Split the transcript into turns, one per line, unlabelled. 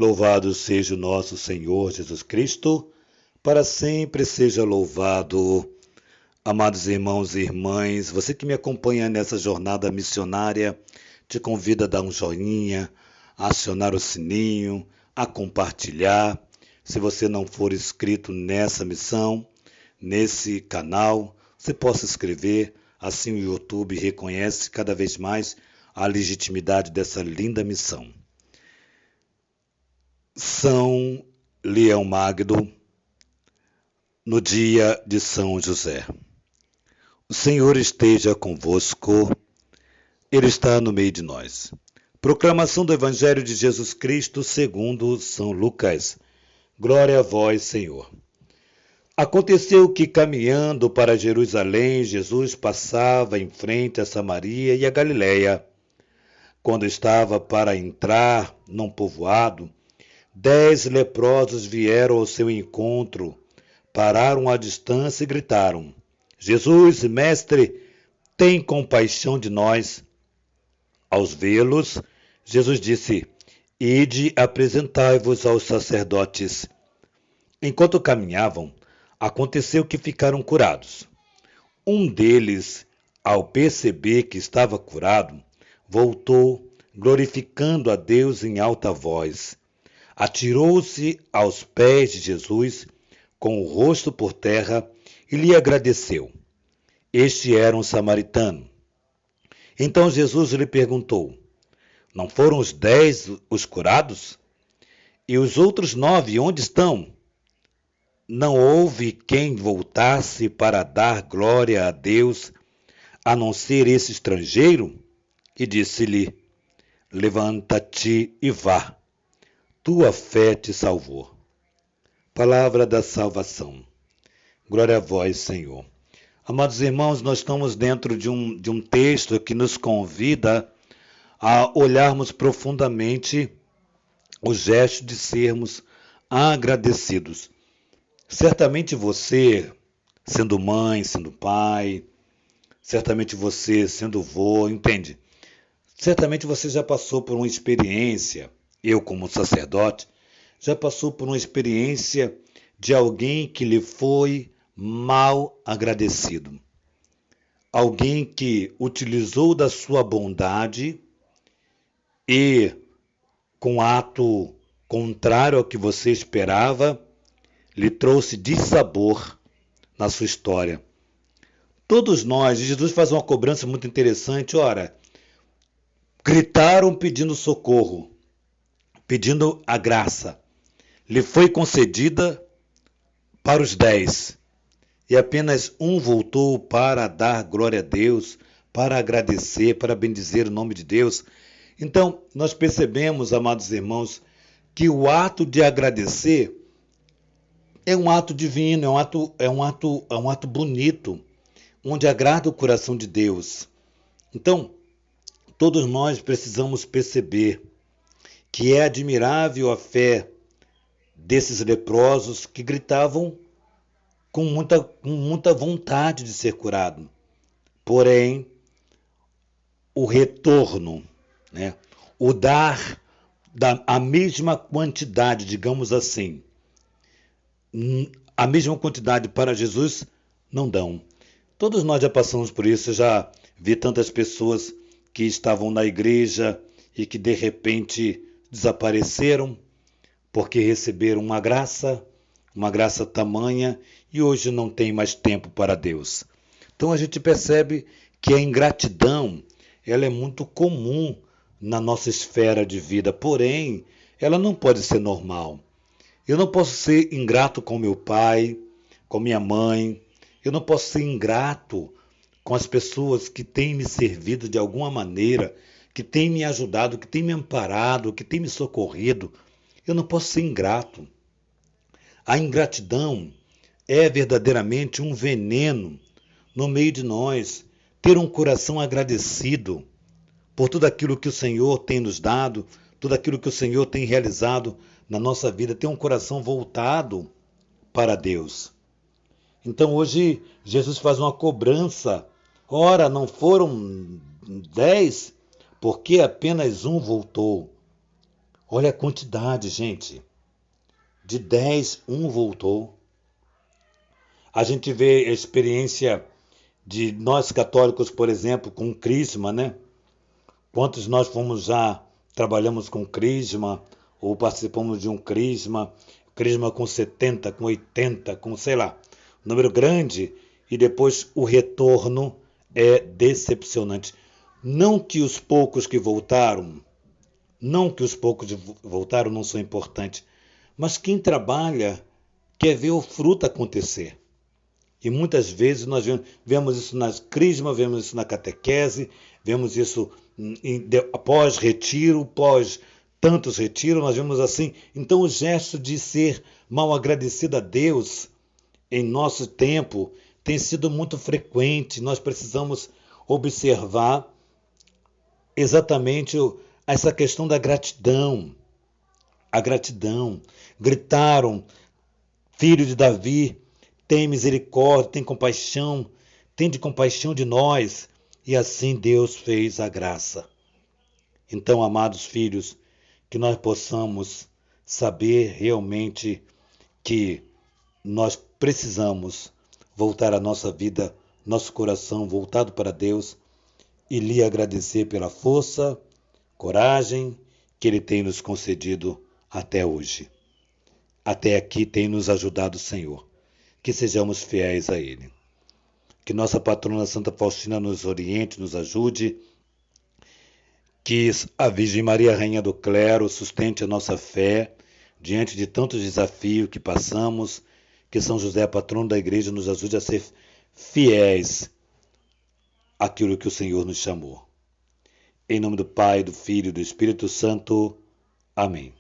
Louvado seja o nosso Senhor Jesus Cristo, para sempre seja louvado. Amados irmãos e irmãs, você que me acompanha nessa jornada missionária, te convido a dar um joinha, a acionar o sininho, a compartilhar. Se você não for inscrito nessa missão, nesse canal, você possa inscrever, assim o YouTube reconhece cada vez mais a legitimidade dessa linda missão. São Leão Magno, no dia de São José. O Senhor esteja convosco, Ele está no meio de nós. Proclamação do Evangelho de Jesus Cristo segundo São Lucas. Glória a vós, Senhor. Aconteceu que, caminhando para Jerusalém, Jesus passava em frente a Samaria e a Galiléia. Quando estava para entrar num povoado, 10 leprosos vieram ao seu encontro, pararam à distância e gritaram: Jesus, mestre, tem compaixão de nós. Aos vê-los, Jesus disse: Ide, apresentai-vos aos sacerdotes. Enquanto caminhavam, aconteceu que ficaram curados. Um deles, ao perceber que estava curado, voltou, glorificando a Deus em alta voz. Atirou-se aos pés de Jesus, com o rosto por terra, e lhe agradeceu. Este era um samaritano. Então Jesus lhe perguntou: Não foram os 10 os curados? E os outros 9, onde estão? Não houve quem voltasse para dar glória a Deus, a não ser esse estrangeiro? E disse-lhe: Levanta-te e vá. Tua fé te salvou. Palavra da salvação. Glória a vós, Senhor. Amados irmãos, nós estamos dentro de um texto que nos convida a olharmos profundamente o gesto de sermos agradecidos. Certamente você, sendo mãe, sendo pai, certamente você, sendo avô, entende? Certamente você já passou por uma experiência, eu como sacerdote, já passou por uma experiência de alguém que lhe foi mal agradecido. Alguém que utilizou da sua bondade e, com ato contrário ao que você esperava, lhe trouxe dissabor na sua história. Todos nós, Jesus faz uma cobrança muito interessante, ora, gritaram pedindo socorro, pedindo a graça. Lhe foi concedida para os 10. E apenas um voltou para dar glória a Deus, para agradecer, para bendizer o nome de Deus. Então, nós percebemos, amados irmãos, que o ato de agradecer é um ato divino, é um ato bonito, onde agrada o coração de Deus. Então, todos nós precisamos perceber que é admirável a fé desses leprosos que gritavam com muita vontade de ser curado. Porém, o retorno, o dar a mesma quantidade, digamos assim, a mesma quantidade para Jesus, não dão. Todos nós já passamos por isso, eu já vi tantas pessoas que estavam na igreja e que de repente desapareceram porque receberam uma graça tamanha e hoje não tem mais tempo para Deus. Então a gente percebe que a ingratidão, ela é muito comum na nossa esfera de vida, porém, ela não pode ser normal. Eu não posso ser ingrato com meu pai, com minha mãe, eu não posso ser ingrato com as pessoas que têm me servido de alguma maneira, que têm me ajudado, que têm me amparado, que têm me socorrido. Eu não posso ser ingrato. A ingratidão é verdadeiramente um veneno no meio de nós. Ter um coração agradecido por tudo aquilo que o Senhor tem nos dado, tudo aquilo que o Senhor tem realizado na nossa vida, ter um coração voltado para Deus. Então hoje Jesus faz uma cobrança. Ora, não foram 10, porque apenas um voltou. Olha a quantidade, gente. De 10, um voltou. A gente vê a experiência de nós católicos, por exemplo, com o Crisma, né? Quantos nós fomos já, trabalhamos com Crisma, ou participamos de um Crisma com 70, com 80, com sei lá, um número grande, e depois o retorno é decepcionante. Não que os poucos que voltaram, não são importantes, mas quem trabalha quer ver o fruto acontecer. E muitas vezes nós vemos isso nas crismas, vemos isso na catequese, vemos isso após retiro, após tantos retiros, nós vemos assim. Então o gesto de ser mal agradecido a Deus em nosso tempo tem sido muito frequente. Nós precisamos observar exatamente essa questão da gratidão. A gratidão. Gritaram, filho de Davi, tem misericórdia, tem de compaixão de nós. E assim Deus fez a graça. Então, amados filhos, que nós possamos saber realmente que nós precisamos voltar a nossa vida, nosso coração voltado para Deus e lhe agradecer pela força, coragem que Ele tem nos concedido até hoje. Até aqui tem nos ajudado o Senhor. Que sejamos fiéis a Ele. Que nossa patrona Santa Faustina nos oriente, nos ajude. Que a Virgem Maria, Rainha do Clero, sustente a nossa fé diante de tantos desafios que passamos. Que São José, patrono da Igreja, nos ajude a ser fiéis àquilo que o Senhor nos chamou. Em nome do Pai, do Filho e do Espírito Santo. Amém.